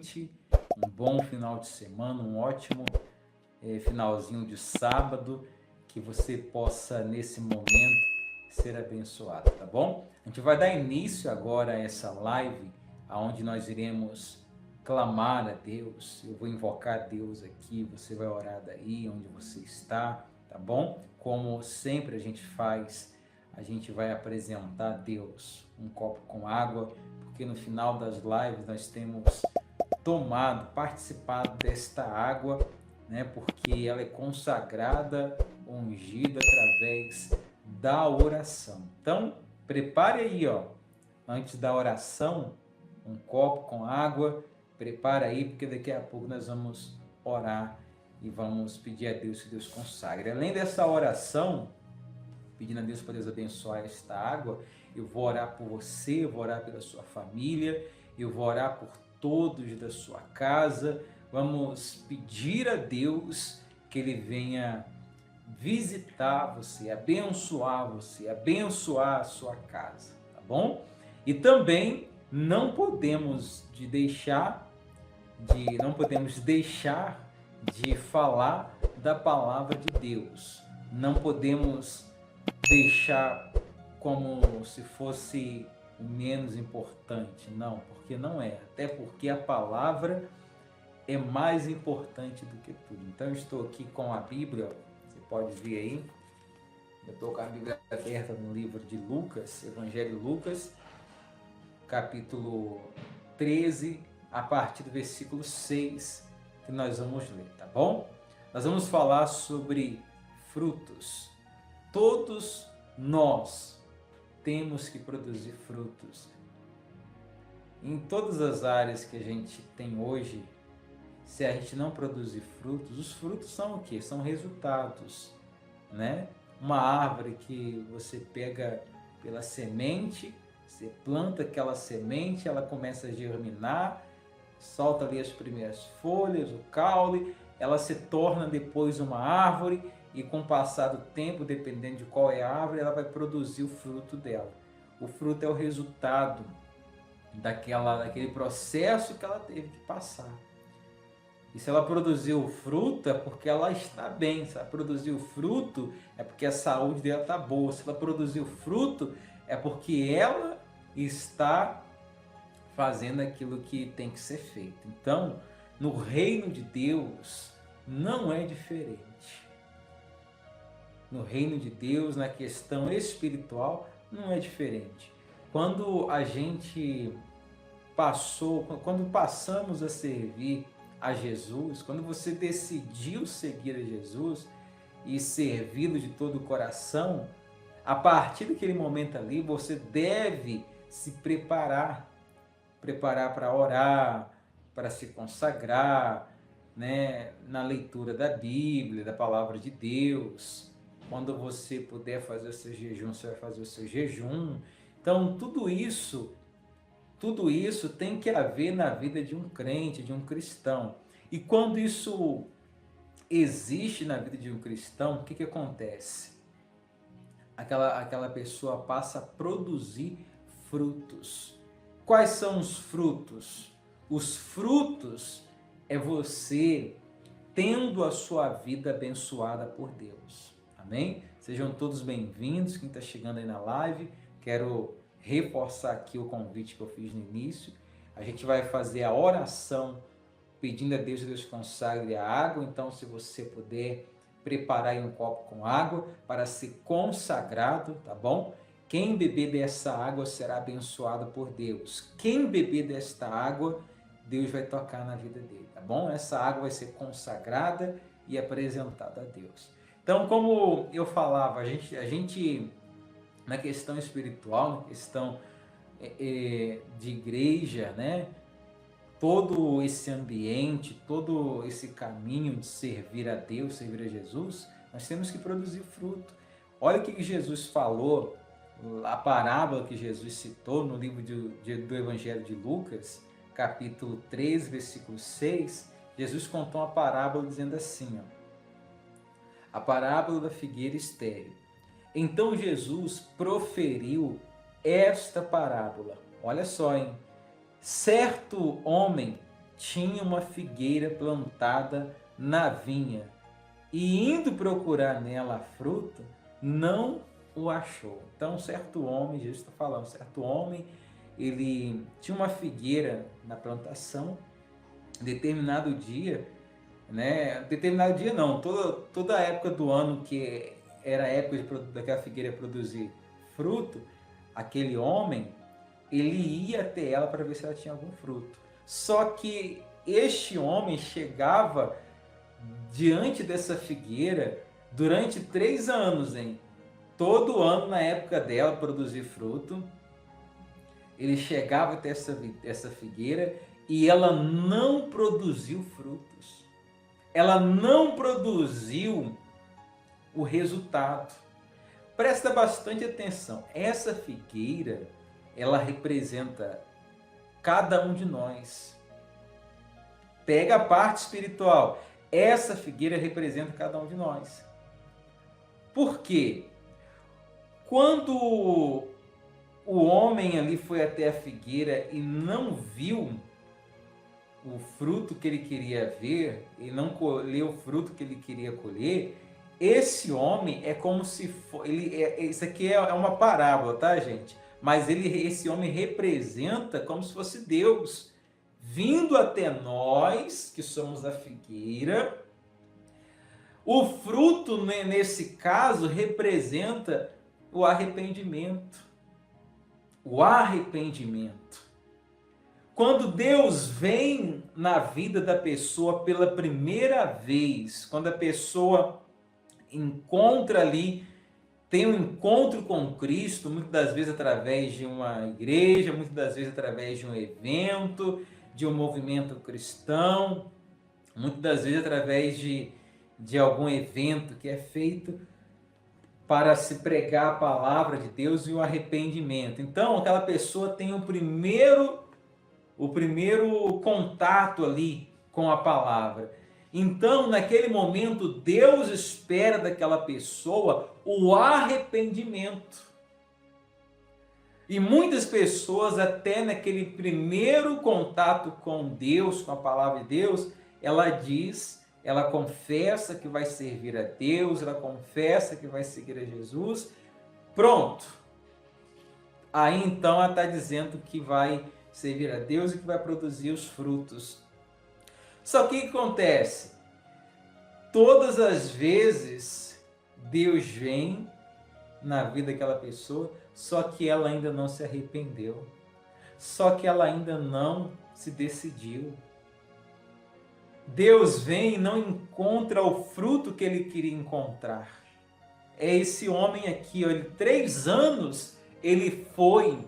noite, um bom final de semana, um ótimo finalzinho de sábado, que você possa nesse momento ser abençoado, tá bom? A gente vai dar início agora a essa live, onde nós iremos clamar a Deus. Eu vou invocar Deus aqui, você vai orar daí onde você está, tá bom? Como sempre a gente faz, a gente vai apresentar a Deus um copo com água, porque no final das lives nós temos participado desta água, né? Porque ela é consagrada, ungida através da oração. Então, prepare aí, ó, antes da oração, um copo com água, prepara aí, porque daqui a pouco nós vamos orar e vamos pedir a Deus que Deus consagre. Além dessa oração, pedindo a Deus para Deus abençoar esta água, eu vou orar por você, eu vou orar pela sua família, eu vou orar por todos da sua casa. Vamos pedir a Deus que Ele venha visitar você, abençoar a sua casa, tá bom? E também não podemos deixar de falar da palavra de Deus. Não podemos deixar como se fosse o menos importante, não, porque não é. Até porque a palavra é mais importante do que tudo. Então eu estou aqui com a Bíblia, você pode ver aí. Eu estou com a Bíblia aberta no livro de Lucas, Evangelho de Lucas, capítulo 13, a partir do versículo 6, que nós vamos ler, tá bom? Nós vamos falar sobre frutos. Todos nós temos que produzir frutos. Em todas as áreas que a gente tem hoje, se a gente não produzir frutos, os frutos são o quê? São resultados, né? Uma árvore que você pega pela semente, você planta aquela semente, ela começa a germinar, solta ali as primeiras folhas, o caule, ela se torna depois uma árvore e com o passar do tempo, dependendo de qual é a árvore, ela vai produzir o fruto dela. O fruto é o resultado daquele processo que ela teve que passar. E se ela produziu o fruto, é porque ela está bem. Se ela produziu o fruto, é porque a saúde dela está boa. Se ela produziu fruto, é porque ela está fazendo aquilo que tem que ser feito. Então, no reino de Deus, não é diferente. No reino de Deus, na questão espiritual, não é diferente. Quando passamos a servir a Jesus, quando você decidiu seguir a Jesus e servi-lo de todo o coração, a partir daquele momento ali, você deve se preparar para orar, para se consagrar, né, na leitura da Bíblia, da palavra de Deus. Quando você puder fazer o seu jejum, você vai fazer o seu jejum. Então, tudo isso tem que haver na vida de um crente, de um cristão. E quando isso existe na vida de um cristão, o que acontece? Aquela pessoa passa a produzir frutos. Quais são os frutos? Os frutos é você tendo a sua vida abençoada por Deus. Amém? Sejam todos bem-vindos, quem está chegando aí na live. Quero reforçar aqui o convite que eu fiz no início. A gente vai fazer a oração pedindo a Deus que Deus consagre a água. Então, se você puder preparar aí um copo com água para ser consagrado, tá bom? Quem beber dessa água será abençoado por Deus. Quem beber desta água, Deus vai tocar na vida dele, tá bom? Essa água vai ser consagrada e apresentada a Deus. Então, como eu falava, a gente na questão espiritual, na questão de igreja, né? Todo esse ambiente, todo esse caminho de servir a Deus, servir a Jesus, nós temos que produzir fruto. Olha o que Jesus falou, a parábola que Jesus citou no livro do Evangelho de Lucas, capítulo 13, versículo 6, Jesus contou uma parábola dizendo assim, ó, a parábola da figueira estéril. Então Jesus proferiu esta parábola. Olha só, hein? Certo homem tinha uma figueira plantada na vinha, e indo procurar nela a fruta, não o achou. Então, certo homem, Jesus está falando, certo homem, ele tinha uma figueira na plantação, determinado dia, né? Determinado dia não, toda a época do ano que era a época daquela figueira produzir fruto, aquele homem, ele ia até ela para ver se ela tinha algum fruto. Só que este homem chegava diante dessa figueira durante 3 anos, hein? Todo ano, na época dela produzir fruto, ele chegava até essa figueira e ela não produziu frutos. Ela não produziu o resultado. Presta bastante atenção. Essa figueira, ela representa cada um de nós. Pega a parte espiritual. Essa figueira representa cada um de nós. Por quê? Quando o homem ali foi até a figueira e não viu o fruto que ele queria ver, e não colheu o fruto que ele queria colher, esse homem é como se for, isso aqui é uma parábola, tá, gente? Mas esse homem representa como se fosse Deus vindo até nós, que somos a figueira. O fruto, nesse caso, representa o arrependimento. O arrependimento. Quando Deus vem na vida da pessoa pela primeira vez, quando a pessoa encontra ali, tem um encontro com Cristo, muitas das vezes através de uma igreja, muitas das vezes através de um evento, de um movimento cristão, muitas das vezes através de algum evento que é feito para se pregar a palavra de Deus e o arrependimento. Então, aquela pessoa tem o primeiro contato ali com a palavra. Então, naquele momento, Deus espera daquela pessoa o arrependimento. E muitas pessoas, até naquele primeiro contato com Deus, com a palavra de Deus, ela confessa que vai servir a Deus, ela confessa que vai seguir a Jesus. Pronto. Aí então ela está dizendo que vai servir a Deus e que vai produzir os frutos. Só que o que acontece? Todas as vezes Deus vem na vida daquela pessoa, só que ela ainda não se arrependeu. Só que ela ainda não se decidiu. Deus vem e não encontra o fruto que ele queria encontrar. É esse homem aqui, ó, 3 anos ele foi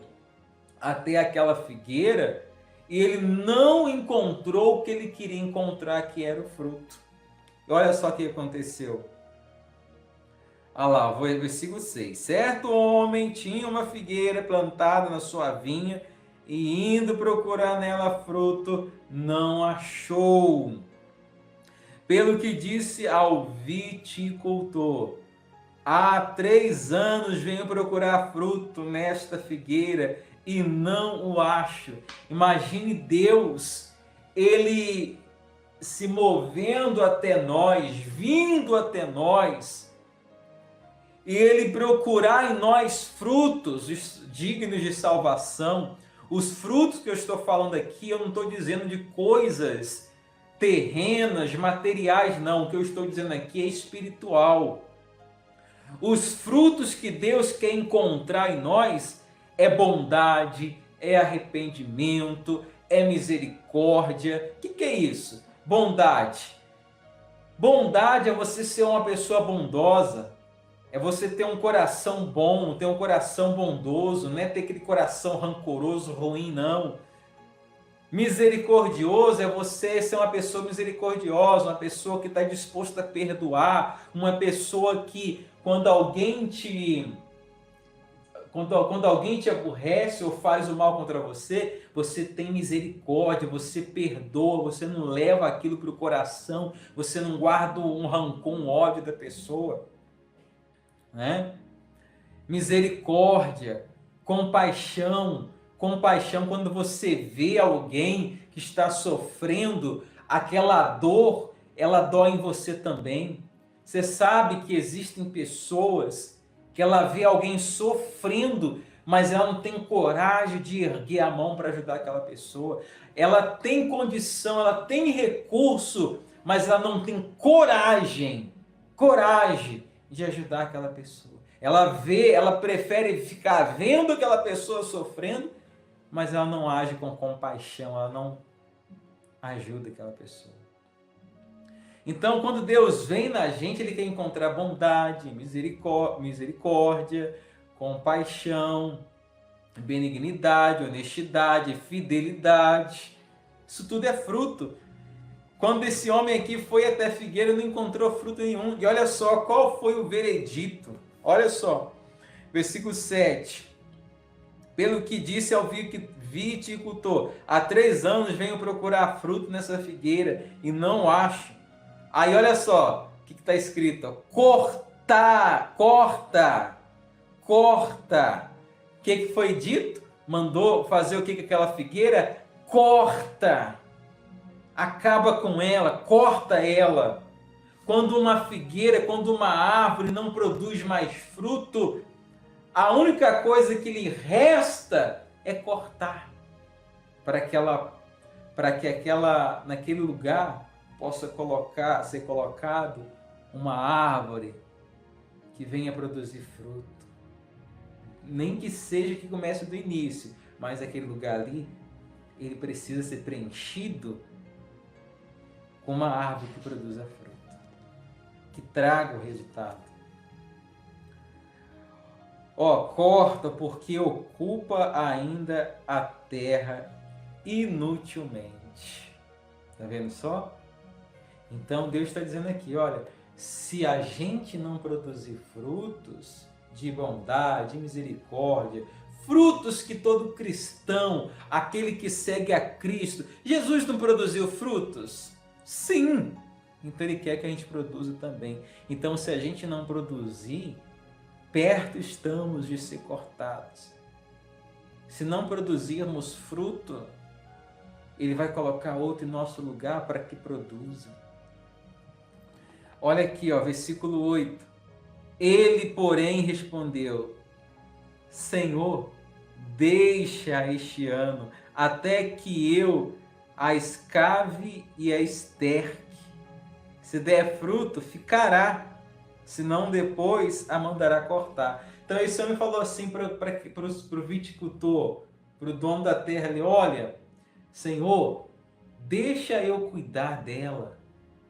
até aquela figueira e ele não encontrou o que ele queria encontrar, que era o fruto. E olha só o que aconteceu. Olha lá, versículo 6. Certo homem tinha uma figueira plantada na sua vinha e indo procurar nela fruto, não achou. Pelo que disse ao viticultor: há 3 anos venho procurar fruto nesta figueira e não o acho. Imagine Deus, ele se movendo até nós, vindo até nós, e ele procurar em nós frutos dignos de salvação. Os frutos que eu estou falando aqui, eu não estou dizendo de coisas terrenas, materiais, não. O que eu estou dizendo aqui é espiritual. Os frutos que Deus quer encontrar em nós é bondade, é arrependimento, é misericórdia. O que é isso? Bondade. Bondade é você ser uma pessoa bondosa. É você ter um coração bom, ter um coração bondoso, não é ter aquele coração rancoroso, ruim, não. Misericordioso é você ser uma pessoa misericordiosa, uma pessoa que está disposta a perdoar, uma pessoa que quando alguém te aborrece ou faz o mal contra você, você tem misericórdia, você perdoa, você não leva aquilo para o coração, você não guarda um rancor, um ódio da pessoa. Né? Misericórdia, compaixão quando você vê alguém que está sofrendo, aquela dor, ela dói em você também. Você sabe que existem pessoas que ela vê alguém sofrendo, mas ela não tem coragem de erguer a mão para ajudar aquela pessoa. Ela tem condição, ela tem recurso, mas ela não tem coragem de ajudar aquela pessoa. Ela prefere ficar vendo aquela pessoa sofrendo, mas ela não age com compaixão, ela não ajuda aquela pessoa. Então, quando Deus vem na gente, Ele quer encontrar bondade, misericórdia, compaixão, benignidade, honestidade, fidelidade. Isso tudo é fruto. Quando esse homem aqui foi até a figueira, não encontrou fruto nenhum. E olha só, qual foi o veredito? Olha só, versículo 7. Pelo que disse ao viticultor, há 3 anos venho procurar fruto nessa figueira e não acho. Aí olha só, o que está escrito? Corta. O que foi dito? Mandou fazer o que com aquela figueira? Corta. Acaba com ela, corta ela. Quando uma figueira, quando uma árvore não produz mais fruto, a única coisa que lhe resta é cortar, para que naquele lugar possa ser colocado uma árvore que venha produzir fruto. Nem que seja que comece do início, mas aquele lugar ali, ele precisa ser preenchido com uma árvore que produza fruto, que traga o resultado. Corta porque ocupa ainda a terra inutilmente. Tá vendo só? Então Deus está dizendo aqui, olha, se a gente não produzir frutos de bondade, de misericórdia, frutos que todo cristão, aquele que segue a Cristo, Jesus não produziu frutos? Sim! Então Ele quer que a gente produza também. Então se a gente não produzir, perto estamos de ser cortados. Se não produzirmos fruto, Ele vai colocar outro em nosso lugar para que produza. Olha aqui, versículo 8. Ele, porém, respondeu: Senhor, deixa este ano, até que eu a escave e a esterque. Se der fruto, ficará, senão depois a mandará cortar. Então esse homem falou assim para o viticultor, para o dono da terra ali: olha, Senhor, deixa eu cuidar dela.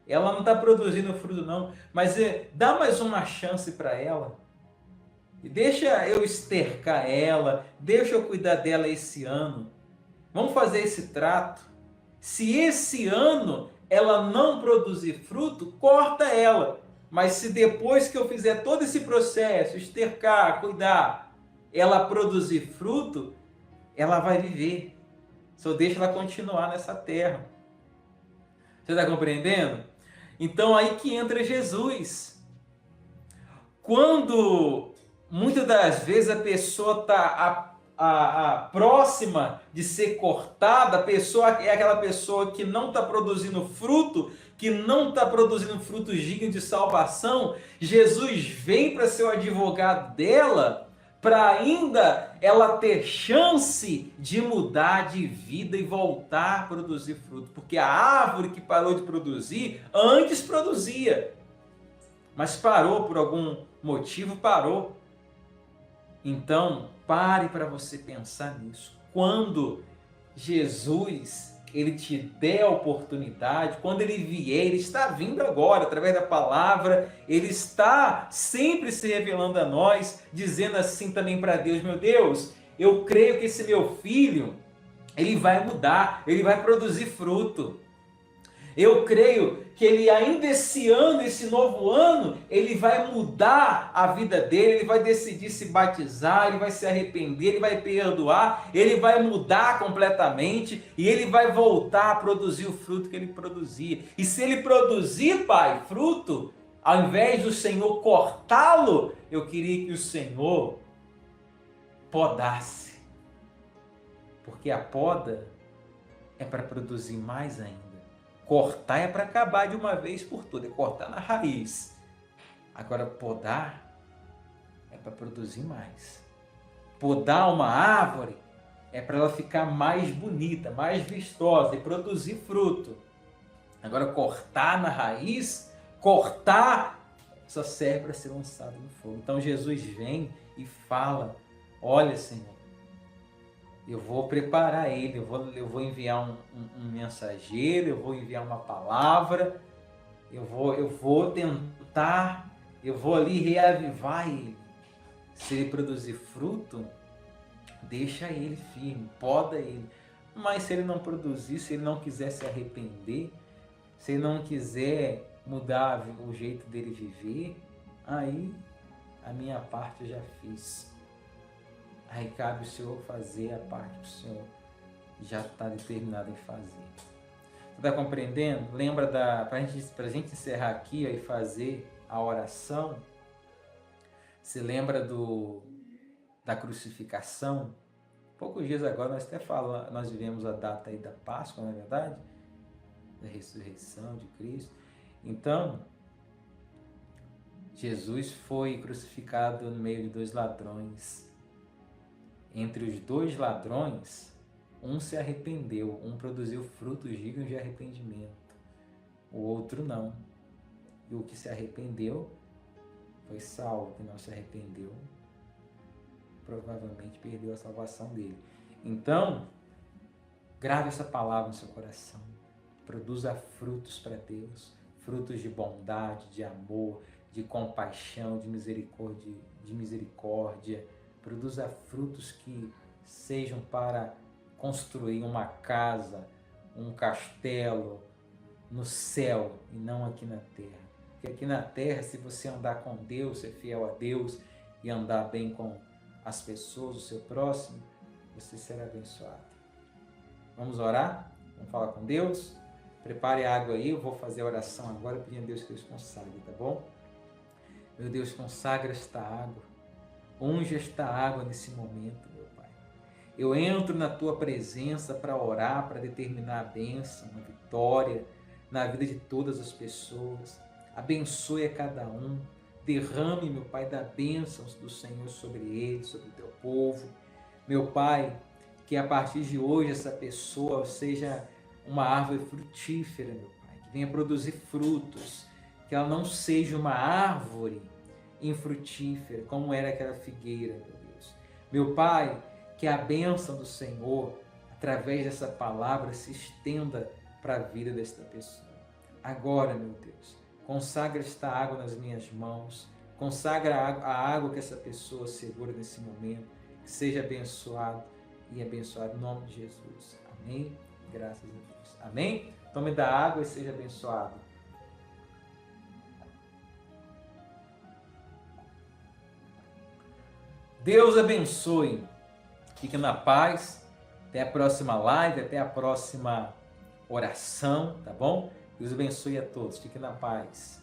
Ela não está produzindo fruto não, mas dá mais uma chance para ela. Deixa eu estercar ela, deixa eu cuidar dela esse ano. Vamos fazer esse trato. Se esse ano ela não produzir fruto, corta ela. Mas se depois que eu fizer todo esse processo, estercar, cuidar, ela produzir fruto, ela vai viver. Só deixa ela continuar nessa terra. Você está compreendendo? Então aí que entra Jesus. Quando muitas das vezes a pessoa está próxima de ser cortada, a pessoa é aquela pessoa que não está produzindo fruto, que não está produzindo frutos dignos de salvação, Jesus vem para ser o advogado dela, para ainda ela ter chance de mudar de vida e voltar a produzir fruto. Porque a árvore que parou de produzir, antes produzia, mas parou por algum motivo, parou. Então, pare para você pensar nisso. Quando Jesus, Ele te der a oportunidade, quando Ele vier, Ele está vindo agora, através da palavra, Ele está sempre se revelando a nós, dizendo assim também para Deus: meu Deus, eu creio que esse meu filho, ele vai mudar, ele vai produzir fruto. Eu creio que ele ainda esse ano, esse novo ano, ele vai mudar a vida dele, ele vai decidir se batizar, ele vai se arrepender, ele vai perdoar, ele vai mudar completamente e ele vai voltar a produzir o fruto que ele produzia. E se ele produzir, Pai, fruto, ao invés do Senhor cortá-lo, eu queria que o Senhor podasse. Porque a poda é para produzir mais ainda. Cortar é para acabar de uma vez por todas, é cortar na raiz. Agora, podar é para produzir mais. Podar uma árvore é para ela ficar mais bonita, mais vistosa e produzir fruto. Agora, cortar na raiz, cortar só serve para ser lançado no fogo. Então, Jesus vem e fala: olha, Senhor, eu vou preparar ele, eu vou enviar um mensageiro, eu vou enviar uma palavra, eu vou tentar, eu vou ali reavivar ele. Se ele produzir fruto, deixa ele firme, poda ele. Mas se ele não produzir, se ele não quiser se arrepender, se ele não quiser mudar o jeito dele viver, aí a minha parte eu já fiz. Aí cabe o Senhor fazer a parte que o Senhor já está determinado em fazer. Você está compreendendo? Lembra para a gente encerrar aqui e fazer a oração, se lembra da crucificação? Poucos dias agora nós até falamos, nós vivemos a data aí da Páscoa, não é verdade? Da ressurreição de Cristo. Então, Jesus foi crucificado no meio de dois ladrões. Entre os dois ladrões, um se arrependeu, um produziu frutos dignos de arrependimento, o outro não. E o que se arrependeu foi salvo, o que não se arrependeu provavelmente perdeu a salvação dele. Então, grave essa palavra no seu coração. Produza frutos para Deus, frutos de bondade, de amor, de compaixão, de misericórdia. Produza frutos que sejam para construir uma casa, um castelo no céu e não aqui na terra. Porque aqui na terra, se você andar com Deus, ser fiel a Deus e andar bem com as pessoas, o seu próximo, você será abençoado. Vamos orar? Vamos falar com Deus? Prepare a água aí, eu vou fazer a oração agora, pedindo a Deus que Deus consagre, tá bom? Meu Deus, consagra esta água. Unge esta água nesse momento, meu Pai. Eu entro na Tua presença para orar, para determinar a bênção, a vitória na vida de todas as pessoas. Abençoe a cada um. Derrame, meu Pai, da bênção do Senhor sobre eles, sobre o Teu povo. Meu Pai, que a partir de hoje essa pessoa seja uma árvore frutífera, meu Pai, que venha produzir frutos, que ela não seja uma árvore infrutífera, como era aquela figueira, meu Deus. Meu Pai, que a bênção do Senhor, através dessa palavra, se estenda para a vida desta pessoa. Agora, meu Deus, consagra esta água nas minhas mãos, consagra a água que essa pessoa segura nesse momento, que seja abençoado e abençoado em nome de Jesus. Amém? Graças a Deus. Amém? Tome da água e seja abençoado. Deus abençoe. Fique na paz. Até a próxima live, até a próxima oração, tá bom? Deus abençoe a todos. Fique na paz.